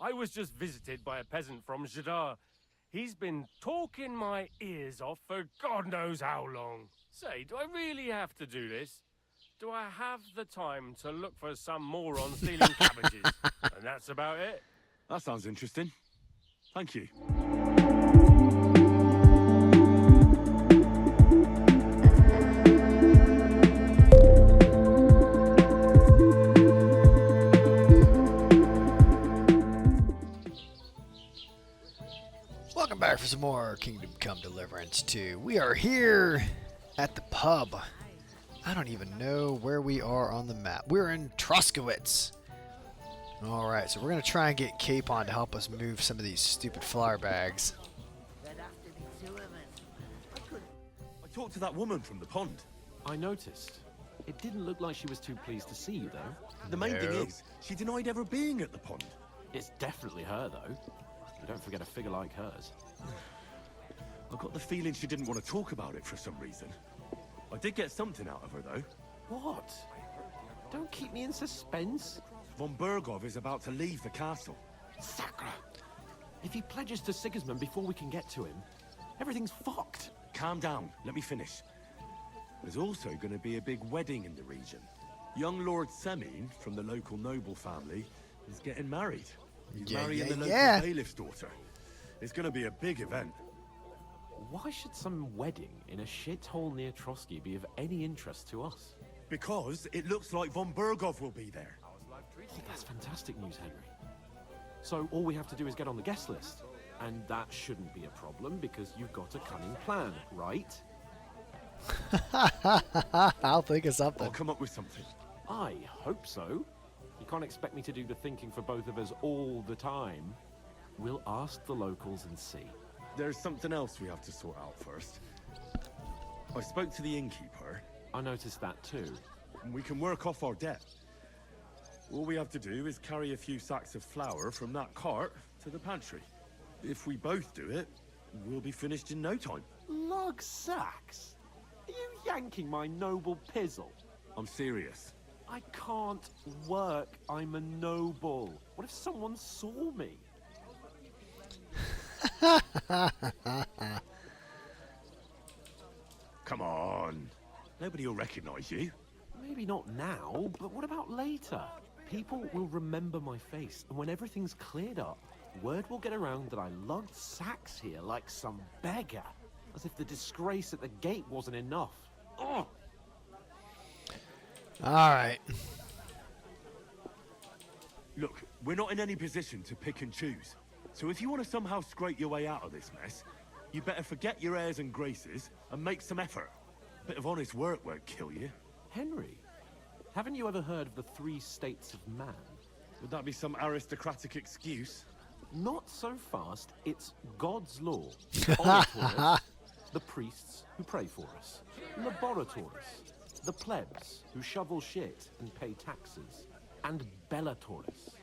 I was just visited by a peasant from Jadar. He's been talking my ears off for God knows how long. Say, do I really have to do this? Do I have the time to look for some moron stealing cabbages? And that's about it. That sounds interesting. Thank you. Welcome back for some more Kingdom Come Deliverance 2. We are here at the pub. I don't even know where we are on the map. We're in Troskowitz. Alright, so we're going to try and get Capon to help us move some of these stupid flour bags. I talked to that woman from the pond. I noticed. It didn't look like she was too pleased to see you, though. The main thing is, she denied ever being at the pond. It's definitely her, though. You don't forget a figure like hers. I got the feeling she didn't want to talk about it for some reason. I did get something out of her, though. What? Don't keep me in suspense. Von Bergov is about to leave the castle. Sacre! If he pledges to Sigismund before we can get to him, everything's fucked. Calm down, let me finish. There's also going to be a big wedding in the region. Young Lord Semin, from the local noble family, is getting married. He's marrying the local bailiff's daughter. It's going to be a big event. Why should some wedding in a shithole near Trotsky be of any interest to us? Because it looks like Von Bergov will be there. Oh, that's fantastic news, Henry. So all we have to do is get on the guest list. And that shouldn't be a problem because you've got a cunning plan, right? I'll think of something. I'll come up with something. I hope so. You can't expect me to do the thinking for both of us all the time. We'll ask the locals and see. There's something else we have to sort out first. I spoke to the innkeeper. I noticed that too. And we can work off our debt. All we have to do is carry a few sacks of flour from that cart to the pantry. If we both do it, we'll be finished in no time. Lug sacks? Are you yanking my noble pizzle? I'm serious. I can't work. I'm a noble. What if someone saw me? Come on. Nobody will recognize you. Maybe not now, but what about later? People will remember my face, and when everything's cleared up, word will get around that I lugged sacks here like some beggar. As if the disgrace at the gate wasn't enough. Ugh! Alright. Look, we're not in any position to pick and choose. So if you want to somehow scrape your way out of this mess, you better forget your airs and graces and make some effort. A bit of honest work won't kill you. Henry, haven't you ever heard of the 3 states of man? Would that be some aristocratic excuse? Not so fast. It's God's law. Orators, the priests who pray for us. Laboratories, the plebs who shovel shit and pay taxes. And bellatores,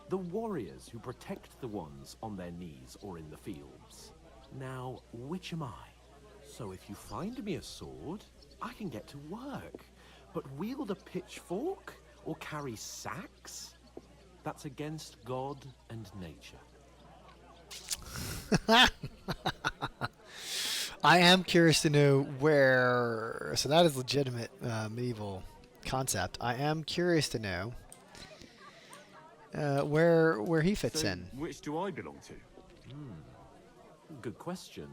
the warriors who protect the ones on their knees or in the fields. Now, which am I? So if you find me a sword, I can get to work. But wield a pitchfork or carry sacks? That's against God and nature. I am curious to know where... So that is legitimate medieval concept. I am curious to know where he fits in. Which do I belong to? Good question.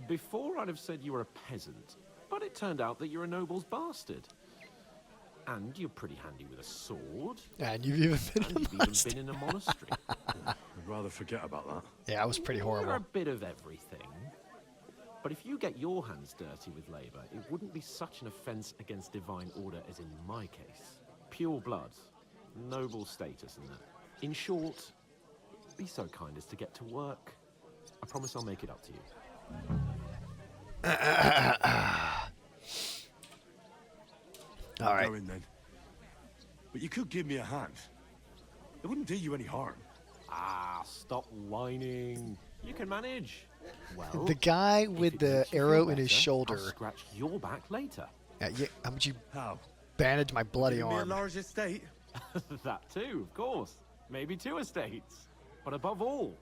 Before I'd have said you were a peasant, but it turned out that you're a noble's bastard. And you're pretty handy with a sword. And you've even been And you've even been in a monastery. I'd rather forget about that. Yeah, it was pretty You're a horrible. bit of everything. But if you get your hands dirty with labor, it wouldn't be such an offense against divine order as in my case. Pure blood, noble status and that. In short, be so kind as to get to work. I promise I'll make it up to you. All right. Going then. But you could give me a hand. It wouldn't do you any harm. Ah, stop whining. You can manage. Well, The guy if with it the makes you feel arrow in his better, shoulder. I'll scratch your back later. Yeah, how would you How? bandage my bloody Give me a arm? large estate? That too, of course. Maybe 2 estates. But above all,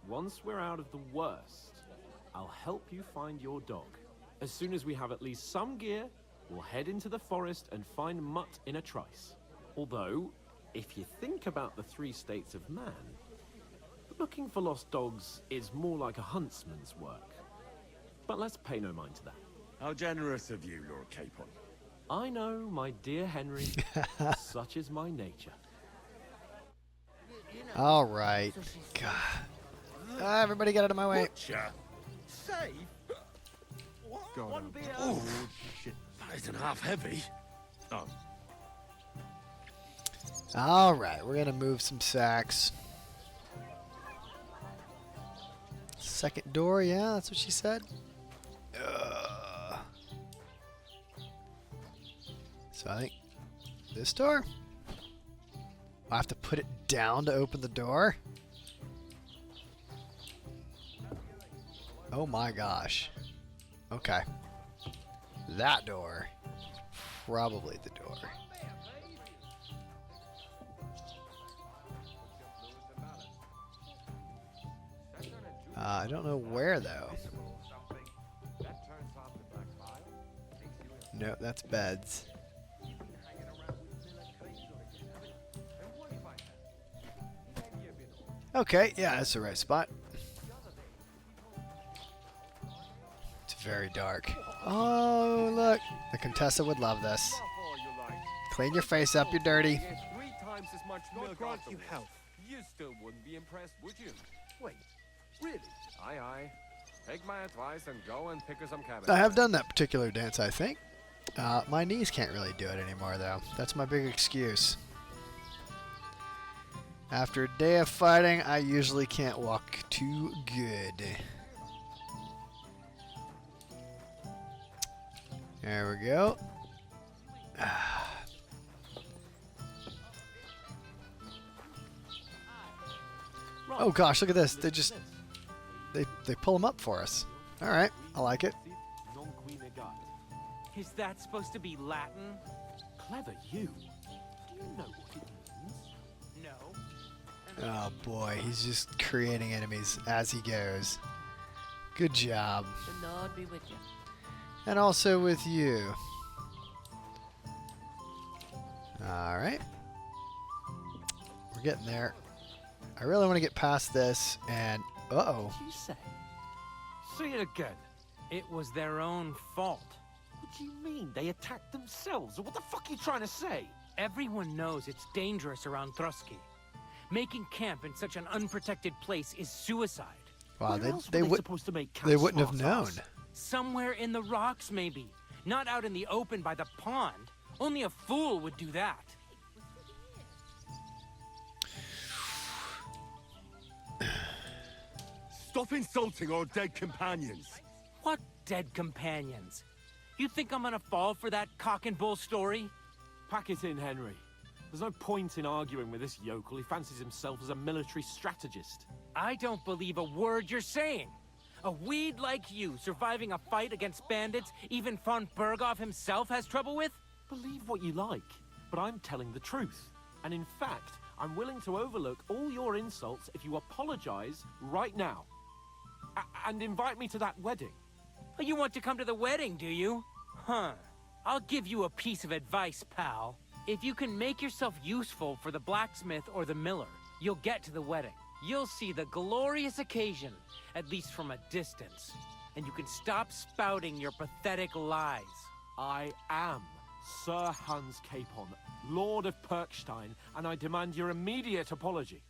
once we're out of the worst, I'll help you find your dog. As soon as we have at least some gear, we'll head into the forest and find Mutt in a trice. Although, if you think about the 3 states of man, looking for lost dogs is more like a huntsman's work. But let's pay no mind to that. How generous of you, Lord Capon. I know, my dear Henry, such is my nature. All right. God. Everybody get out of my way. Butcher. Save? God, one beer. Oh, shit. That isn't half heavy. Oh. All right, we're going to move some sacks. Second door, yeah, that's what she said. So I think this door. I have to put it down to open the door. Oh my gosh. Okay. That door. Probably the door. I don't know where though. No, that's beds. Okay, yeah, that's the right spot. It's very dark. Oh, look. The Contessa would love this. Clean your face up, you're dirty. 3 times as much milk grant you afterwards. health. You still wouldn't be impressed, would you? Wait, really? Aye, aye. Take my advice and go and pick her some cabbage. I have done that particular dance, I think. My knees can't really do it anymore, though. That's my big excuse. After a day of fighting, I usually can't walk too good. There we go. Oh gosh, look at this. They just they pull them up for us. All right, I like it. Is that supposed to be Latin? Clever you. Do you know what it means? No. Oh boy, he's just creating enemies as he goes. Good job. The Lord be with you. And also with you. Alright. We're getting there. I really want to get past this and... Uh-oh. What do you say? Say it again. It was their own fault. What do you mean? They attacked themselves? Or what the fuck are you trying to say? Everyone knows it's dangerous around Trotsky. Making camp in such an unprotected place is suicide. Wow, Where else they were would supposed to make they camp, wouldn't have known. smartass? Somewhere in the rocks, maybe. Not out in the open by the pond. Only a fool would do that. Stop insulting our dead companions. What dead companions? You think I'm gonna fall for that cock and bull story? Pack it in, Henry. There's no point in arguing with this yokel. He fancies himself as a military strategist. I don't believe a word you're saying. A weed like you surviving a fight against bandits even von Berghoff himself has trouble with? Believe what you like, but I'm telling the truth. And in fact, I'm willing to overlook all your insults if you apologize right now. And invite me to that wedding. Oh, you want to come to the wedding, do you? Huh. I'll give you a piece of advice, pal. If you can make yourself useful for the blacksmith or the miller, you'll get to the wedding. You'll see the glorious occasion, at least from a distance. And you can stop spouting your pathetic lies. I am Sir Hans Capon, Lord of Perkstein, and I demand your immediate apology.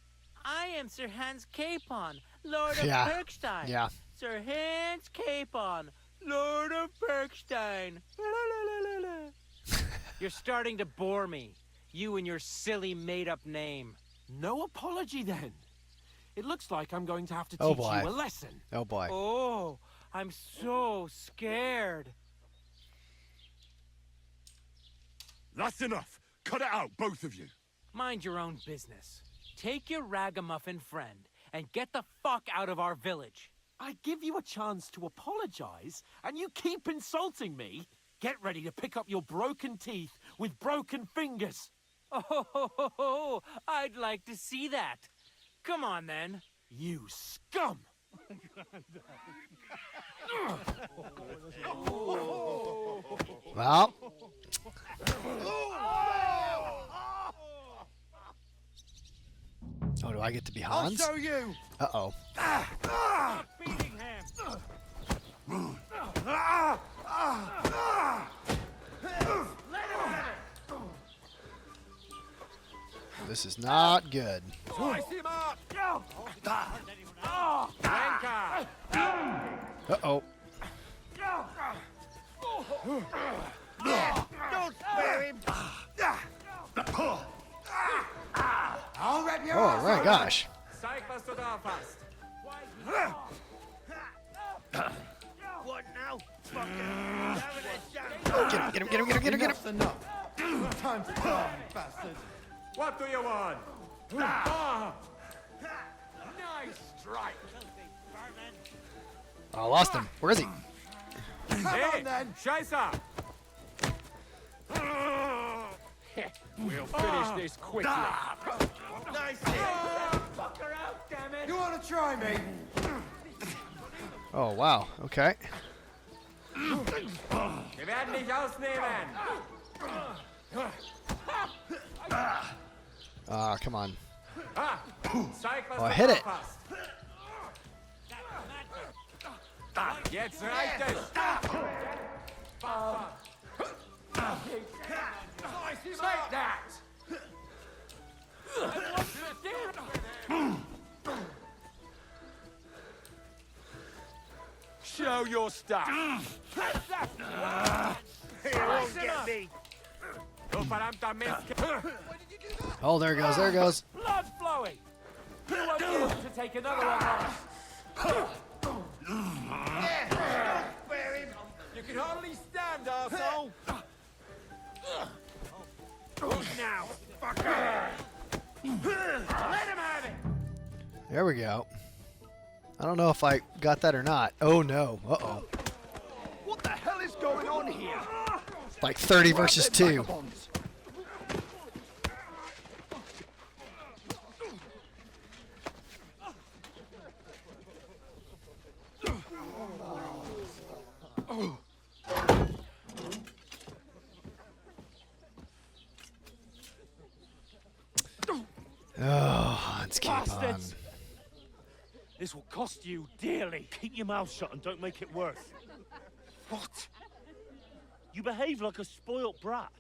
I am Sir Hans Capon, Lord of Yeah. Perkstein. Yeah. Sir Hans Capon, Lord of Perkstein. You're starting to bore me. You and your silly made-up name. No apology, then. It looks like I'm going to have to Oh, teach boy. you a lesson. Oh boy. Oh, I'm so scared. That's enough. Cut it out, both of you. Mind your own business. Take your ragamuffin friend and get the fuck out of our village. I give you a chance to apologize, and you keep insulting me. Get ready to pick up your broken teeth with broken fingers. Oh, I'd like to see that. Come on, then. You scum! Well. Oh, do I get to be Hans? I'll show you. Uh-oh. Beating him. This is not good. Slice him up. Uh-oh. Don't spare him. I'll wrap your Oh, ass my up. gosh. Zeig, was du da hast. What now? Get him, get him, get him, get him, get him, get him. Enough's enough. Time to die, bastard. What do you want? Ah. Nice strike. Oh, I lost him. Where is he? Come on then. Scheiße! We'll finish this quickly. Nice hit. Fuck her out, damn it. You want to try me? Oh, wow. Okay. Wir werden dich ausnehmen. Ah, come on. Zeig, was Oh, du hit da it. hast. Jetzt reicht es. Take that. Show your stuff. He won't get me. Du verdammter Mist. Oh, there it goes. There it goes. Blood flowing. Who are you to take another one off? Yeah, don't spare him. You can hardly stand, arsehole. Good now, fucker. Let him have it. There we go. I don't know if I got that or not. Oh, no. Uh-oh. What the hell is going on here? Like 30 versus 2. Oh, Hans Capon. Bastards. This will cost you dearly. Keep your mouth shut and don't make it worse. What? You behave like a spoilt brat.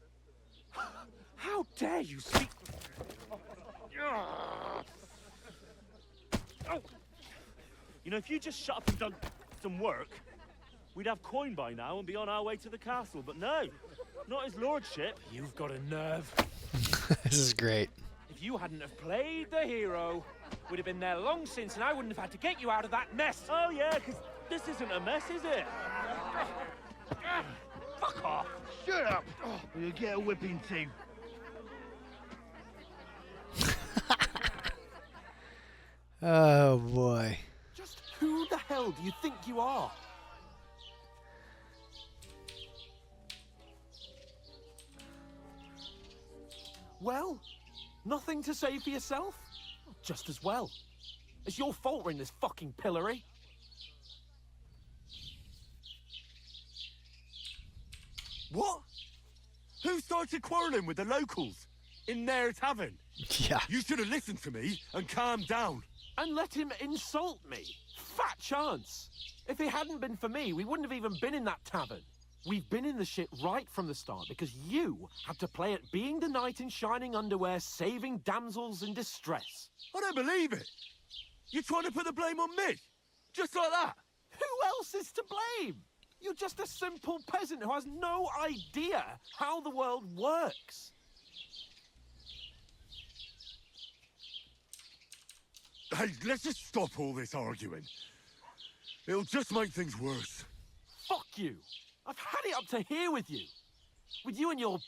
How dare you speak? You know, if you just shut up and done some work, we'd have coin by now and be on our way to the castle. But no, not his lordship. You've got a nerve. This is great. If you hadn't have played the hero, we'd have been there long since, and I wouldn't have had to get you out of that mess. Oh yeah, because this isn't a mess, is it? Fuck off. Shut up. Or you'll get a whipping too. Oh, boy. Just who the hell do you think you are? Well, nothing to say for yourself? Just as well. It's your fault we're in this fucking pillory. What? Who started quarrelling with the locals in their tavern? Yeah. You should have listened to me and calmed down. And let him insult me. Fat chance. If it hadn't been for me, we wouldn't have even been in that tavern. We've been in the shit right from the start because you had to play at being the knight in shining underwear, saving damsels in distress. I don't believe it. You're trying to put the blame on me? Just like that? Who else is to blame? You're just a simple peasant who has no idea how the world works. Hey, let's just stop all this arguing. It'll just make things worse. Fuck you. I've had it up to here with you. With you and your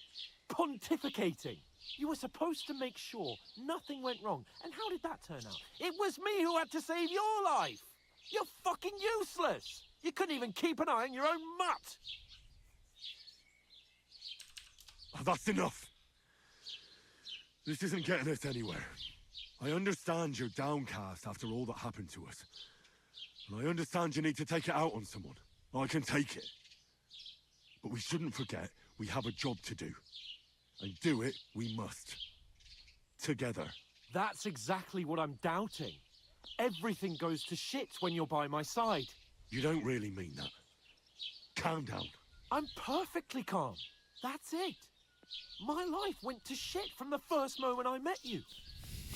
pontificating. You were supposed to make sure nothing went wrong. And how did that turn out? It was me who had to save your life. You're fucking useless. You couldn't even keep an eye on your own mutt. Oh, that's enough. This isn't getting us anywhere. I understand you're downcast after all that happened to us. And I understand you need to take it out on someone. I can take it. But we shouldn't forget we have a job to do. And do it we must. Together. That's exactly what I'm doubting. Everything goes to shit when you're by my side. You don't really mean that. Calm down. I'm perfectly calm. That's it. My life went to shit from the first moment I met you.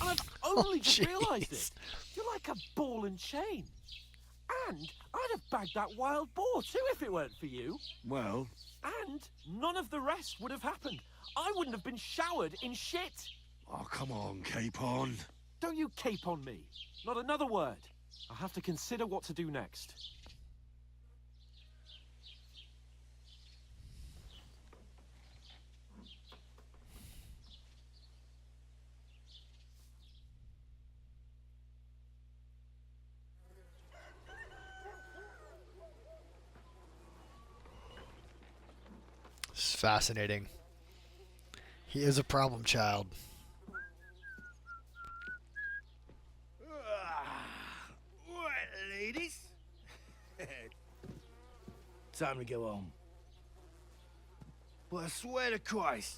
And I've only just realised it. You're like a ball and chain. And I'd have bagged that wild boar too if it weren't for you. Well... And none of the rest would have happened. I wouldn't have been showered in shit. Oh, come on, Capon. Don't you cape on me. Not another word. I have to consider what to do next. It's fascinating. He is a problem child. Right, ladies. Time to go home. But I swear to Christ,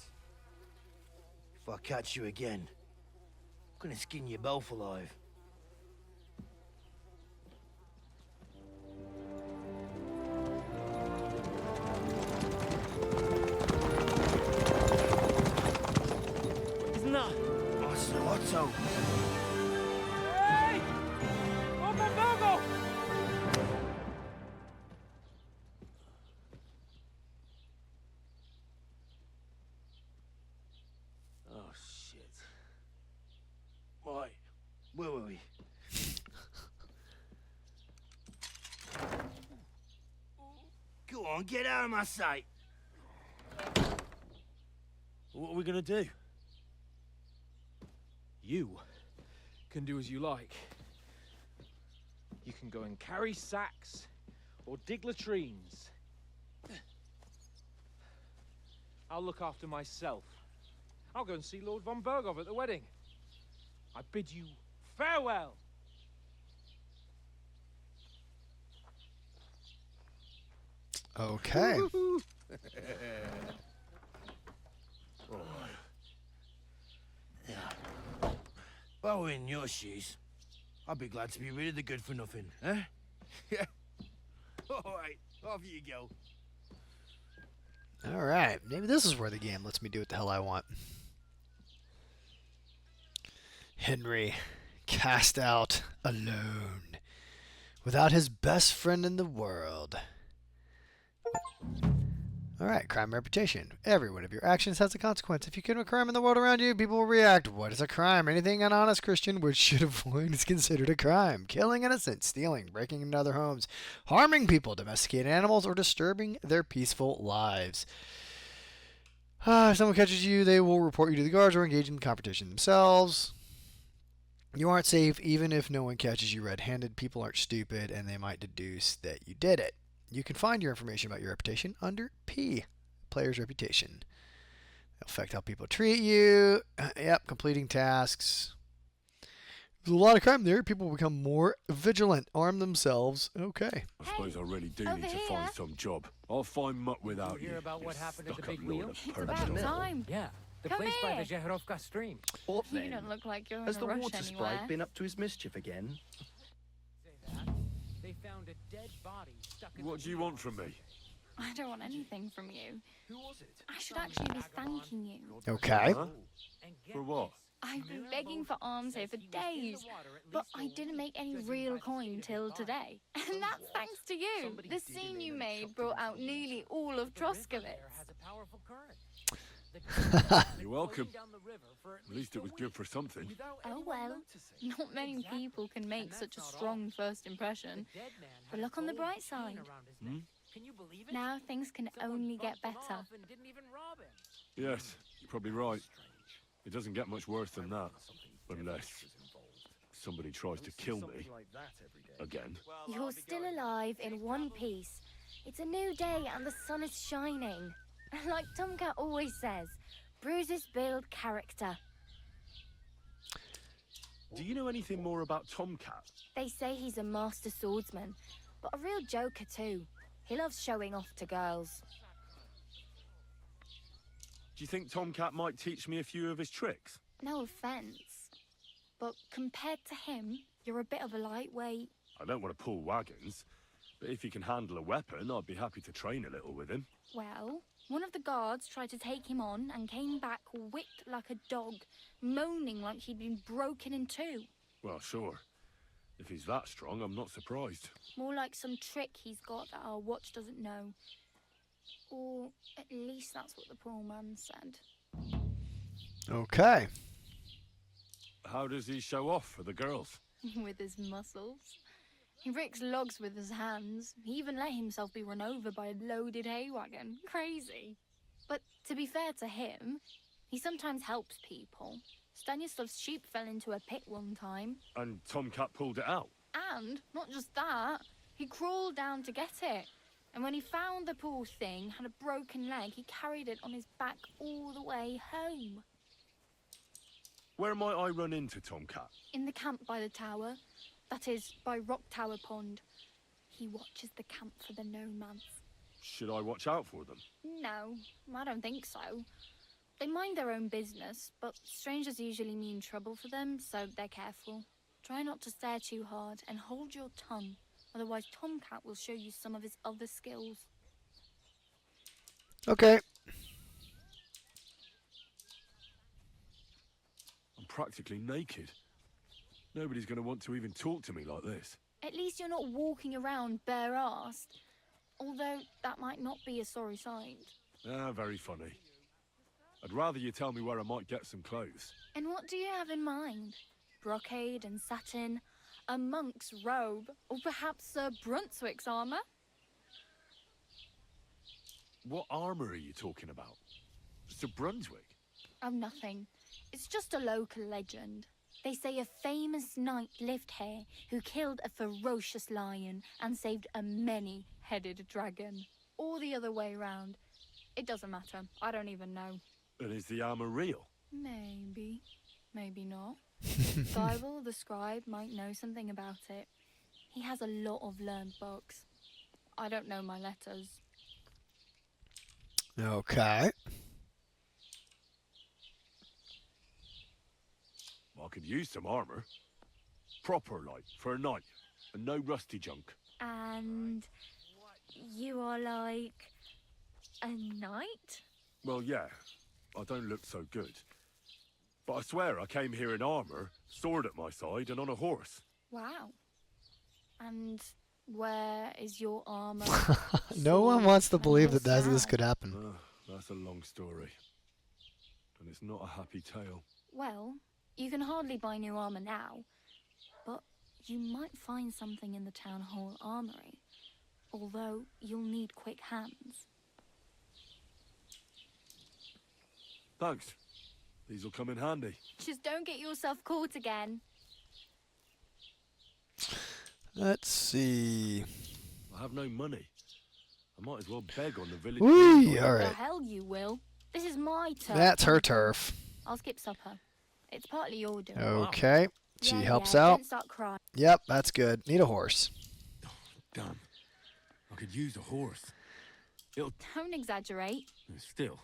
if I catch you again, I'm gonna skin you both alive. So, Hey! a.m.m.o! oh shit. Right, where were we? Go on, get out of my sight. What are we gonna do? You can do as you like. You can go and carry sacks or dig latrines. I'll look after myself. I'll go and see Lord von Bergov at the wedding. I bid you farewell. Okay. If I were in your shoes, I'd be glad to be rid of the good-for-nothing, eh? Yeah. All right, off you go. All right. Maybe this is where the game lets me do what the hell I want. Henry, cast out alone, without his best friend in the world. Alright, crime reputation. Every one of your actions has a consequence. If you commit a crime in the world around you, people will react. What is a crime? Anything an honest Christian would should avoid is considered a crime. Killing innocents, stealing, breaking into other homes, harming people, domesticating animals, or disturbing their peaceful lives. If someone catches you, they will report you to the guards or engage in the competition themselves. You aren't safe even if no one catches you red-handed. People aren't stupid, and they might deduce that you did it. You can find your information about your reputation under P, player's reputation. It'll affect how people treat you. Yep, completing tasks. There's a lot of crime there. People will become more vigilant, arm themselves. Okay. I suppose I really do over need to here. find some job. I'll find mutt without You you. hear about what you happened at the stuck-up big lord wheel? of It's Purgatory. about time. Yeah, the Come place by the here. Jeherovka stream. What You then? don't look like you're Has in the a rush water anywhere. sprite been up to his mischief again? Say that. They found a dead body stuck in What the do you wheel. want from me? I don't want anything from you. Who was it? I should actually be thanking you. Okay. Huh? And get For what? this, I've been Mirabeau begging for alms here for says he was in the days, water at but least I a didn't make any judging real by the coin state of till his body. today. And that's thanks to you. Somebody The did him scene in you and made chucked brought him out into the nearly all of The river there Troskowitz. has a powerful current. The You're welcome. down the river for At least it was good for something. without Oh anyone well, noticing. not many Exactly. people can make And such a that's not strong all. first impression. The dead man But had look a on the gold bright chain side. around his neck. Can you believe it? Now things can Someone only get bumped him better. off and didn't even rob him. Yes, you're probably right. It doesn't get much worse than that. Unless somebody tries to kill me. Again. You're still alive in one piece. It's a new day and the sun is shining. Like Tomcat always says, bruises build character. Do you know anything more about Tomcat? They say he's a master swordsman, but a real joker too. He loves showing off to girls. Do you think Tomcat might teach me a few of his tricks? No offense, but compared to him, you're a bit of a lightweight. I don't want to pull wagons, but if he can handle a weapon, I'd be happy to train a little with him. Well, one of the guards tried to take him on and came back whipped like a dog, moaning like he'd been broken in two. Well, sure. If he's that strong, I'm not surprised. More like some trick he's got that our watch doesn't know. Or at least that's what the poor man said. Okay. How does he show off for the girls? With his muscles. He ricks logs with his hands. He even let himself be run over by a loaded hay wagon. Crazy. But to be fair to him, he sometimes helps people. Stanislav's sheep fell into a pit one time. And Tomcat pulled it out? And not just that, he crawled down to get it. And when he found the poor thing had a broken leg, he carried it on his back all the way home. Where might I run into Tomcat? In the camp by the tower. That is, by Rock Tower Pond. He watches the camp for the nomads. Should I watch out for them? No, I don't think so. They mind their own business, but strangers usually mean trouble for them, so they're careful. Try not to stare too hard and hold your tongue. Otherwise, Tomcat will show you some of his other skills. Okay. I'm practically naked. Nobody's going to want to even talk to me like this. At least you're not walking around bare-assed. Although, that might not be a sorry sight. Ah, very funny. I'd rather you tell me where I might get some clothes. And what do you have in mind? Brocade and satin? A monk's robe? Or perhaps Sir Brunswick's armour? What armour are you talking about? Sir Brunswick? Oh, nothing. It's just a local legend. They say a famous knight lived here who killed a ferocious lion and saved a many-headed dragon. Or the other way round. It doesn't matter. I don't even know. And is the armour real? Maybe. Maybe not. Bible, the scribe, might know something about it. He has a lot of learned books. I don't know my letters. Okay. I could use some armour. Proper, like, for a night. And no rusty junk. And you are like a knight? Well, yeah. I don't look so good. But I swear I came here in armour, sword at my side, and on a horse. Wow. And where is your armour? No one wants to believe that this sad. could happen. That's a long story. And it's not a happy tale. Well, you can hardly buy new armour now, but you might find something in the town hall armoury. Although you'll need quick hands. Thanks. These will come in handy. Just don't get yourself caught again. Let's see. I have no money. I might as well beg on the village. Whee! All The right. hell you will. This is my turn. That's her turf. I'll skip supper. It's partly your doing. Okay. She Yeah, helps yeah, out. Don't start crying. Yep, that's good. Need a horse. Damn. I could use a horse. Don't exaggerate. Still,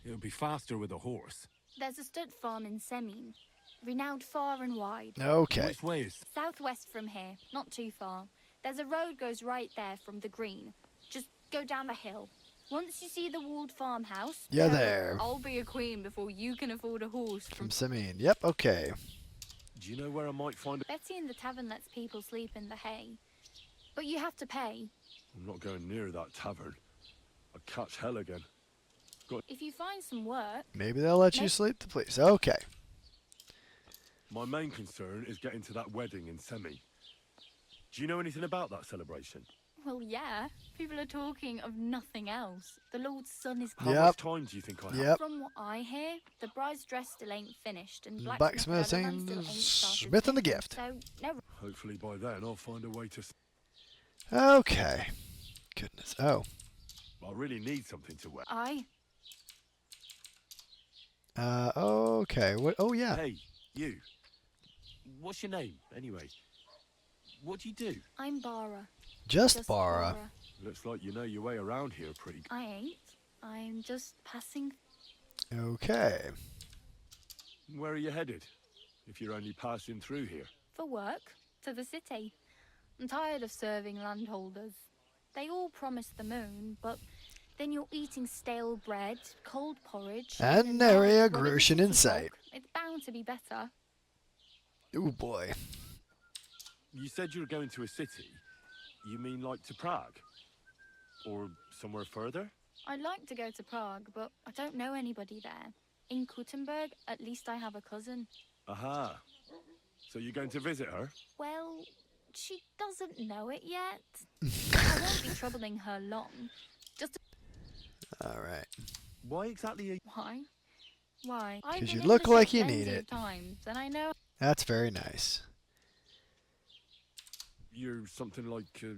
it'll be faster with a horse. There's a stud farm in Semin, renowned far and wide. Okay. Which way is... Southwest from here, not too far. There's a road goes right there from the green. Just go down the hill. Once you see the walled farmhouse... Yeah, there. I'll be a queen before you can afford a horse From Simeon. Yep, okay. Do you know where I might find a... Betty in the tavern lets people sleep in the hay. But you have to pay. I'm not going near that tavern. I'd catch hell again. If you find some work... Maybe they'll let you sleep the place. Okay. My main concern is getting to that wedding in Semi. Do you know anything about that celebration? Well, yeah. People are talking of nothing else. The Lord's son is How Yep. much time do you think I have? Yep. From what I hear, the bride's dress still ain't finished, and Blacksmith still and ain't started. Smith and the gift. So, no. Hopefully by then I'll find a way to... Okay. Goodness. Oh. I really need something to wear. Okay. What? Oh, yeah. Hey, you. What's your name, anyway? What do you do? I'm Bara. Just Bara. Looks like you know your way around here pretty good. I ain't. I'm just passing. Okay. Where are you headed? If you're only passing through here. For work. To the city. I'm tired of serving landholders. They all promise the moon, but then you're eating stale bread, cold porridge, And now, nary a well, with the groschen in city sight. folk, it's bound to be better. Oh boy. You said you were going to a city. You mean like to Prague? Or somewhere further? I'd like to go to Prague, but I don't know anybody there. In Kuttenberg, at least I have a cousin. Aha. So you're going to visit her? Well, she doesn't know it yet. I won't be troubling her long. Just All right. Why exactly are you... why? Why? 'Cause you look like you need it. Times, and I know. That's very nice. You're something like... Yep,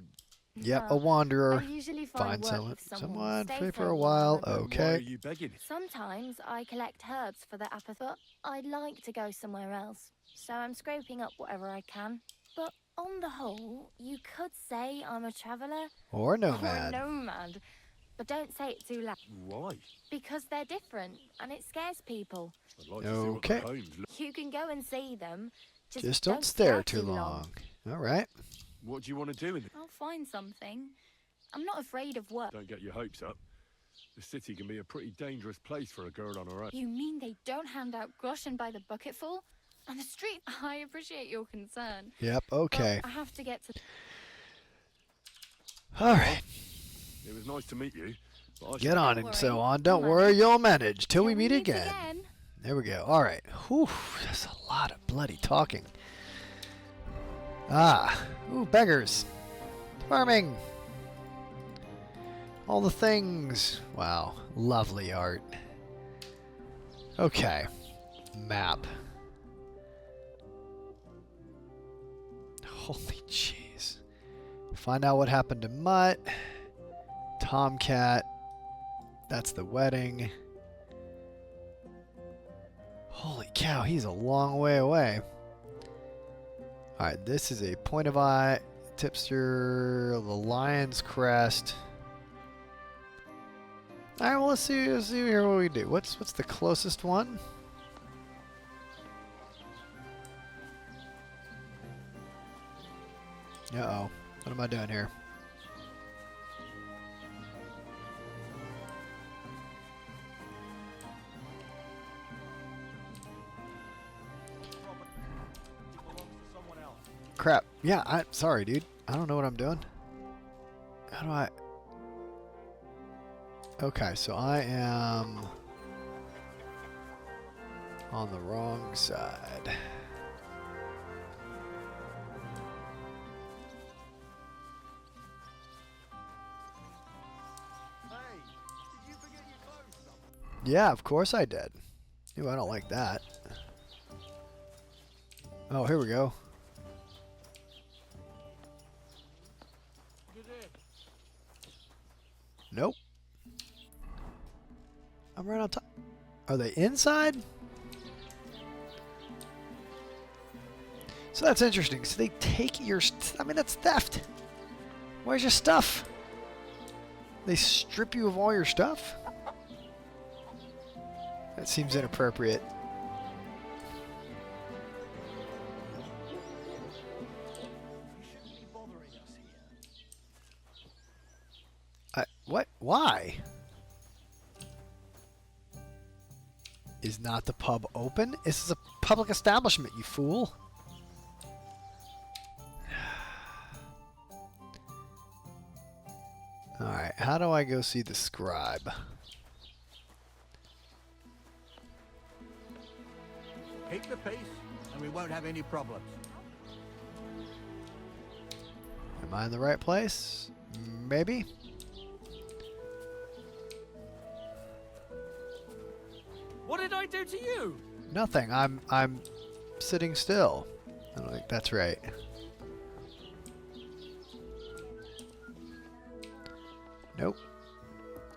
Yeah, a wanderer. I usually find Find work someone, with stay free for for a a while. and- Why are Okay. you begging? Sometimes I collect herbs for the apathy, but I'd like to go somewhere else. So I'm scraping up whatever I can. But on the whole, you could say I'm a traveller Or or a nomad. nomad. But don't say it too loud, Why? because they're different and it scares people. I'd like to see what Okay. the homes look... You can go and see them. Just don't stare too long. All right. What do you want to do in it? I'll find something. I'm not afraid of work. Don't get your hopes up. The city can be a pretty dangerous place for a girl on her own. You mean they don't hand out groschen by the bucketful? On the street? I appreciate your concern. Yep, but okay. I have to get to... All right. It was nice to meet you. But I Get on Don't and so worry. on. Don't Come on. worry, you'll manage till we Till meet again. There we go. All right. Whew, that's a lot of bloody talking. Ah. Ooh, beggars. Farming. All the things. Wow. Lovely art. Okay. Map. Holy jeez. Find out what happened to Mutt. Tomcat. That's the wedding. Holy cow, he's a long way away. Alright, this is a point of eye. Tipster, the Lion's Crest. Alright, well, let's see here what we do. What's the closest one? Uh-oh. What am I doing here? Crap. Yeah, I'm sorry, dude. I don't know what I'm doing. How do I... Okay, so I am on the wrong side. Yeah, of course I did. Ooh, I don't like that. Oh, here we go. Nope. I'm right on top. Are they inside? So that's interesting. So they take your... I mean, that's theft. Where's your stuff? They strip you of all your stuff? That seems inappropriate. What? Why? Is not the pub open? This is a public establishment, you fool. Alright, how do I go see the scribe? Keep the peace, and we won't have any problems. Am I in the right place? Maybe? What did I do to you? Nothing. I'm sitting still. I don't think that's right. Nope.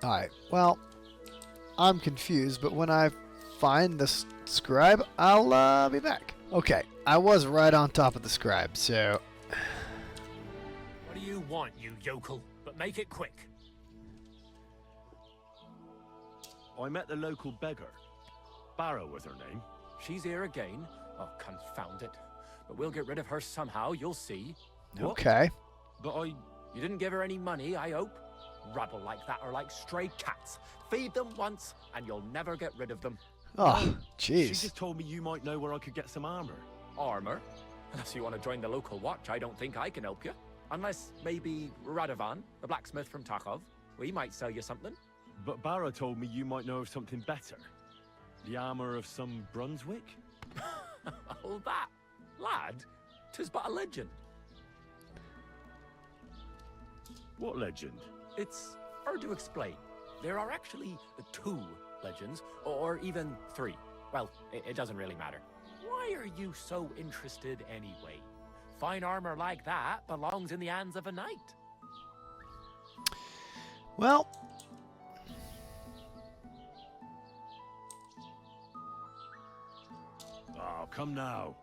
Alright, well, I'm confused, but when I find the scribe, I'll be back. Okay, I was right on top of the scribe, so... What do you want, you yokel? But make it quick. I met the local beggar. Barrow was her name. She's here again? Oh, confound it. But we'll get rid of her somehow, you'll see. What? Okay. But I... You didn't give her any money, I hope? Rabble like that are like stray cats. Feed them once, and you'll never get rid of them. Oh, She jeez. just told me you might know where I could get some armor. Armor? Unless you want to join the local watch, I don't think I can help you. Unless maybe Radovan, the blacksmith from Takov. We might sell you something. But Barrow told me you might know of something better. The armor of some Brunswick? All that? Lad, 'tis but a legend. What legend? It's hard to explain. There are actually 2 legends, or even 3. Well, it doesn't really matter. Why are you so interested anyway? Fine armor like that belongs in the hands of a knight. Well, Oh, come now.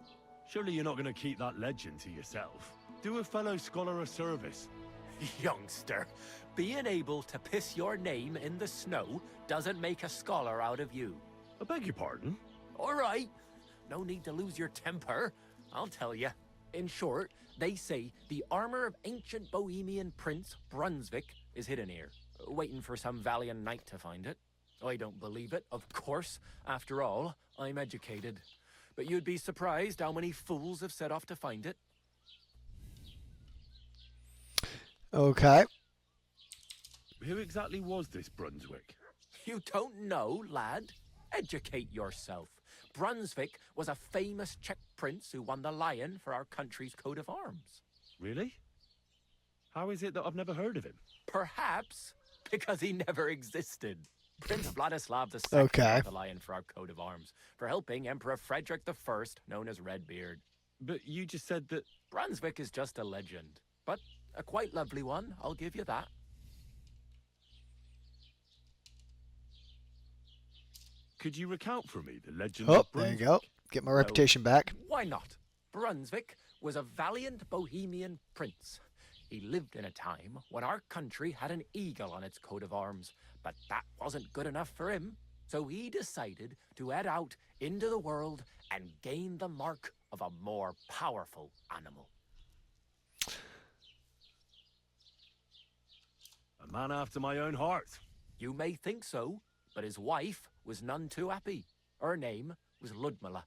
Surely you're not going to keep that legend to yourself. Do a fellow scholar a service. Youngster, being able to piss your name in the snow doesn't make a scholar out of you. I beg your pardon? All right. No need to lose your temper. I'll tell you. In short, they say the armor of ancient Bohemian Prince Brunswick is hidden here, waiting for some valiant knight to find it. I don't believe it, of course. After all, I'm educated. But you'd be surprised how many fools have set off to find it. okay. Who exactly was this Brunswick? You don't know, lad? Educate yourself. Brunswick was a famous Czech prince who won the lion for our country's coat of arms. Really? How is it that I've never heard of him? Perhaps because he never existed. Prince Vladislav II Okay. won the lion for our coat of arms for helping Emperor Frederick I, known as Redbeard. But you just said that... Brunswick is just a legend, but a quite lovely one, I'll give you that. Could you recount for me the legend Oh, of there you Brunswick? go. Get my reputation back. Why not? Brunswick was a valiant Bohemian prince. He lived in a time when our country had an eagle on its coat of arms, but that wasn't good enough for him. So he decided to head out into the world and gain the mark of a more powerful animal. A man after my own heart. You may think so, but his wife was none too happy. Her name was Ludmilla,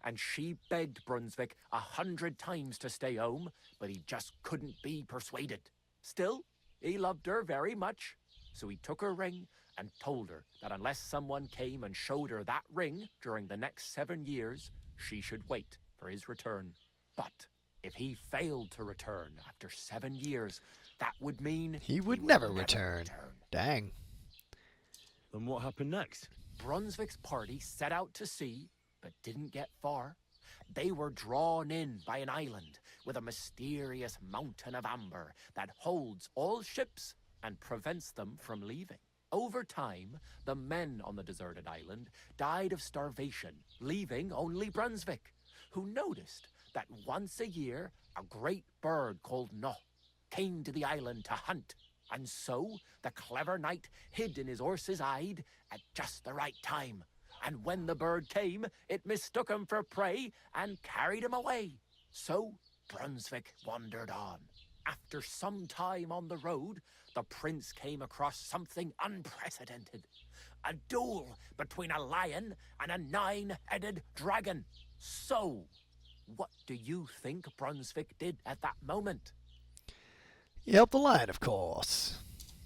and she begged Brunswick 100 times to stay home, but he just couldn't be persuaded. Still, he loved her very much, so he took her ring and told her that unless someone came and showed her that ring during the next 7 years, she should wait for his return. But if he failed to return after 7 years, that would mean He would never return. Dang. Then what happened next? Brunswick's party set out to sea, but didn't get far. They were drawn in by an island with a mysterious mountain of amber that holds all ships and prevents them from leaving. Over time, the men on the deserted island died of starvation, leaving only Brunswick, who noticed that once a year a great bird called No came to the island to hunt. And so the clever knight hid in his horse's hide at just the right time. And when the bird came, it mistook him for prey and carried him away. So Brunswick wandered on. After some time on the road, the prince came across something unprecedented. A duel between a lion and a 9-headed dragon. So, what do you think Brunswick did at that moment? He helped the lion, of course.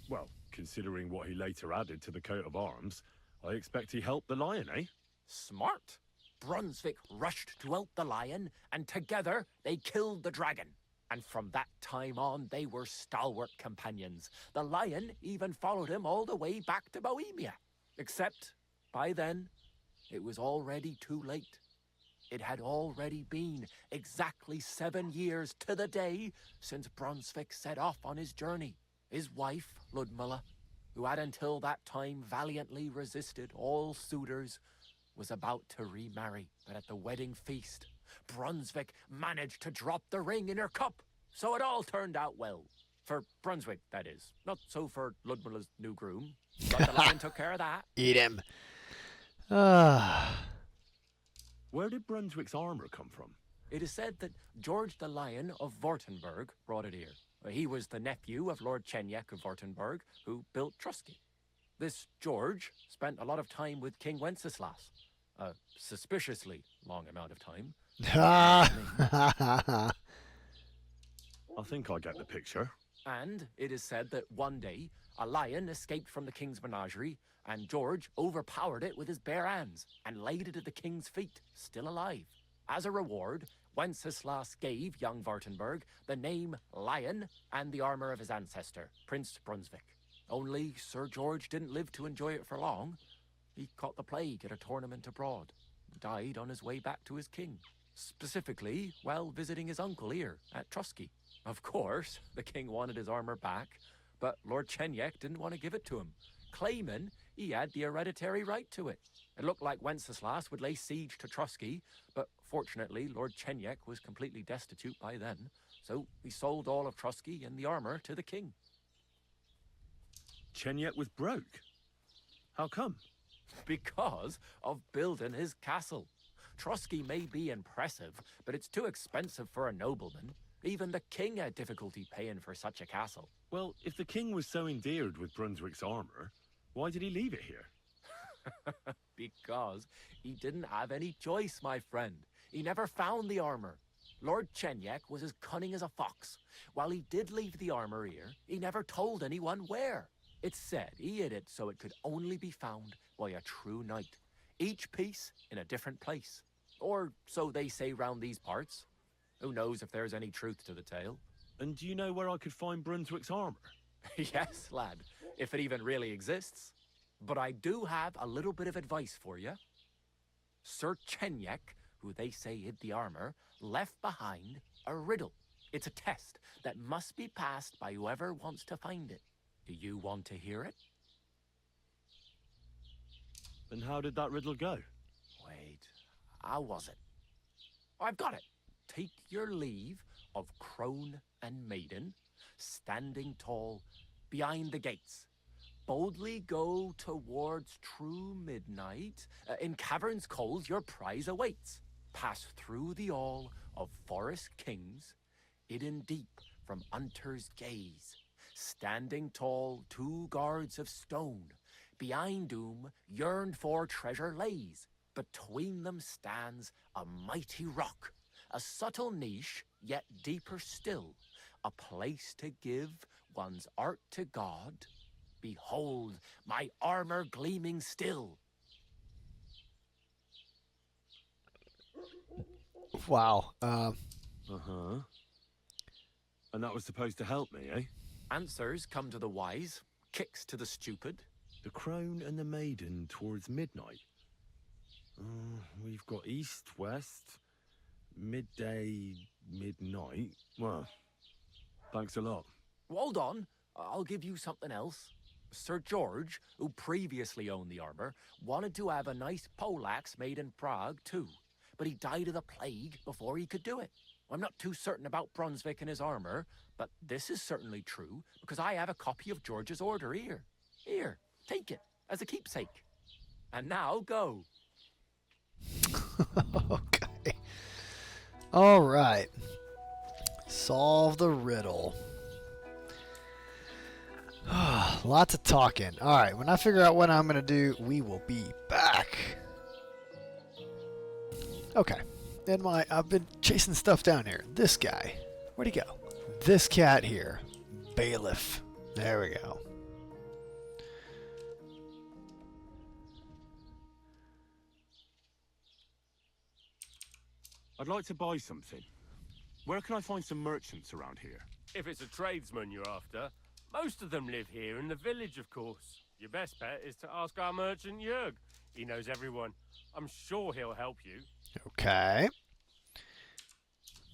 Well, considering what he later added to the coat of arms, I expect he helped the lion, eh? Smart. Brunswick rushed to help the lion, and together they killed the dragon. And from that time on, they were stalwart companions. The lion even followed him all the way back to Bohemia. Except, by then, it was already too late. It had already been exactly 7 years to the day since Brunswick set off on his journey. His wife, Ludmilla, who had until that time valiantly resisted all suitors, was about to remarry. But at the wedding feast, Brunswick managed to drop the ring in her cup, so it all turned out well. For Brunswick, that is. Not so for Ludmilla's new groom. But the lion took care of that. Eat him. Ah. Where did Brunswick's armor come from? It is said that George the Lion of Württemberg brought it here. He was the nephew of Lord Chenyek of Württemberg, who built Trusky. This George spent a lot of time with King Wenceslas. A suspiciously long amount of time. I think I get the picture. And it is said that one day, a lion escaped from the king's menagerie, and George overpowered it with his bare hands and laid it at the king's feet, still alive. As a reward, Wenceslas gave young Württemberg the name Lion and the armor of his ancestor, Prince Brunswick. Only Sir George didn't live to enjoy it for long. He caught the plague at a tournament abroad, and died on his way back to his king. Specifically, while visiting his uncle here at Trusky. Of course, the king wanted his armor back, but Lord Chenyek didn't want to give it to him, claiming he had the hereditary right to it. It looked like Wenceslas would lay siege to Trusky, but fortunately Lord Chenyek was completely destitute by then, so he sold all of Trusky and the armor to the king. Chenyek was broke. How come? Because of building his castle. Trusky may be impressive, but it's too expensive for a nobleman. Even the king had difficulty paying for such a castle. Well, if the king was so endeared with Brunswick's armor, why did he leave it here? Because he didn't have any choice, my friend. He never found the armor. Lord Chenyek was as cunning as a fox. While he did leave the armor here, he never told anyone where. It's said he hid it so it could only be found by a true knight. Each piece in a different place. Or so they say round these parts. Who knows if there's any truth to the tale? And do you know where I could find Brunswick's armor? Yes, lad, if it even really exists. But I do have a little bit of advice for you. Sir Chenyek, who they say hid the armor, left behind a riddle. It's a test that must be passed by whoever wants to find it. Do you want to hear it? And how did that riddle go? Wait, how was it? I've got it. Take your leave of crone and maiden, standing tall behind the gates. Boldly go towards true midnight. In caverns cold your prize awaits. Pass through the all of forest kings, hidden deep from hunter's gaze. Standing tall, 2 guards of stone, behind whom yearned for treasure lays. Between them stands a mighty rock, a subtle niche, yet deeper still, a place to give one's art to God. Behold, my armor gleaming still. Wow. Uh-huh. And that was supposed to help me, eh? Answers come to the wise, kicks to the stupid. The crone and the maiden towards midnight. We've got east, west, midday, midnight. Well, thanks a lot. Hold on, I'll give you something else. Sir George, who previously owned the armor, wanted to have a nice poleaxe made in Prague too, but he died of the plague before he could do it. I'm not too certain about Brunswick and his armor, but this is certainly true because I have a copy of George's order here. Here, take it as a keepsake. And now go. Okay. All right. Solve the riddle. Lots of talking. All right, when I figure out what I'm going to do, we will be back. Okay. I've been chasing stuff down here. This guy. Where'd he go? This cat here. Bailiff. There we go. I'd like to buy something. Where can I find some merchants around here? If it's a tradesman you're after, most of them live here in the village, of course. Your best bet is to ask our merchant Jörg. He knows everyone. I'm sure he'll help you. Okay.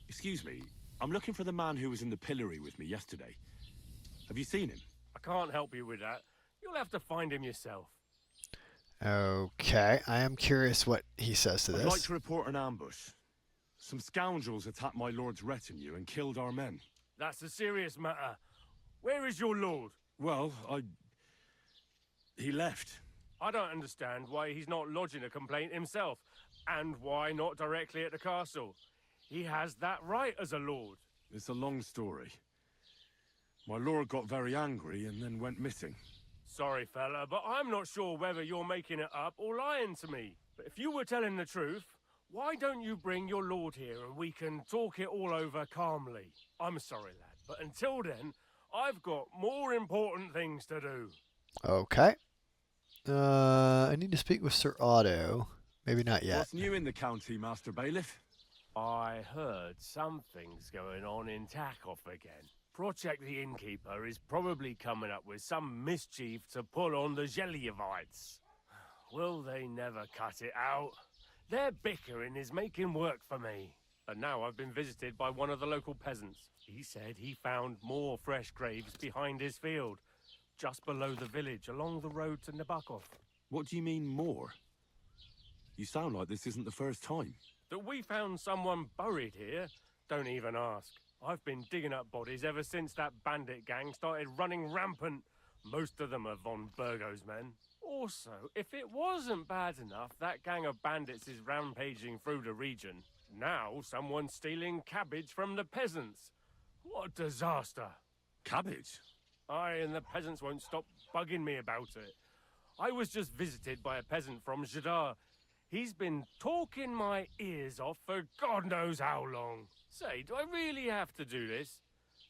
Excuse me, I'm looking for the man who was in the pillory with me yesterday. Have you seen him? I can't help you with that. You'll have to find him yourself. Okay. I am curious what he says to this. I'd like to report an ambush. Some scoundrels attacked my lord's retinue and killed our men. That's a serious matter. Where is your lord? Well, he left. I don't understand why he's not lodging a complaint himself, and why not directly at the castle. He has that right as a lord. It's a long story. My lord got very angry and then went missing. Sorry, fella, but I'm not sure whether you're making it up or lying to me. But if you were telling the truth, why don't you bring your lord here and we can talk it all over calmly? I'm sorry, lad, but until then, I've got more important things to do. Okay. I need to speak with Sir Otto. Maybe not yet. What's new in the county, Master Bailiff? I heard something's going on in Takeoff again. Project the Innkeeper is probably coming up with some mischief to pull on the Gelievites. Will they never cut it out? Their bickering is making work for me. And now I've been visited by one of the local peasants. He said he found more fresh graves behind his field, just below the village, along the road to Nabokov. What do you mean, more? You sound like this isn't the first time. That we found someone buried here? Don't even ask. I've been digging up bodies ever since that bandit gang started running rampant. Most of them are von Burgo's men. Also, if it wasn't bad enough that gang of bandits is rampaging through the region, now someone's stealing cabbage from the peasants. What a disaster. Cabbage? Aye, and the peasants won't stop bugging me about it. I was just visited by a peasant from Jadar. He's been talking my ears off for God knows how long. Say, do I really have to do this?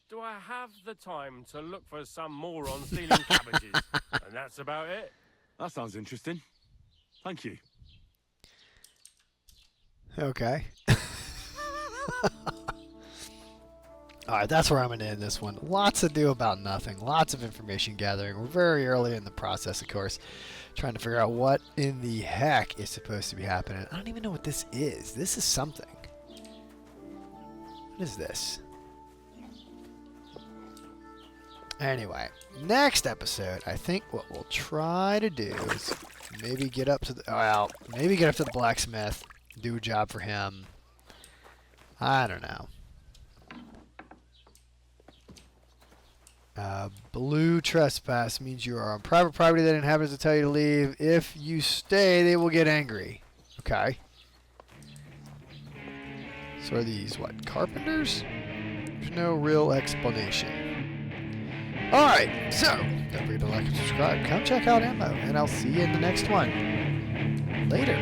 Do I have the time to look for some moron stealing cabbages? And that's about it. That sounds interesting. Thank you. Okay. Alright, that's where I'm going to end this one. Lots to do about nothing. Lots of information gathering. We're very early in the process, of course. Trying to figure out what in the heck is supposed to be happening. I don't even know what this is. This is something. What is this? Anyway, next episode, I think what we'll try to do is maybe get up to the blacksmith, do a job for him. I don't know. Blue trespass means you are on private property that inhabitants will tell you to leave. If you stay, they will get angry. Okay. So are these, what, carpenters? There's no real explanation. Alright, so, don't forget to like and subscribe. Come check out a.m.m.o, and I'll see you in the next one. Later.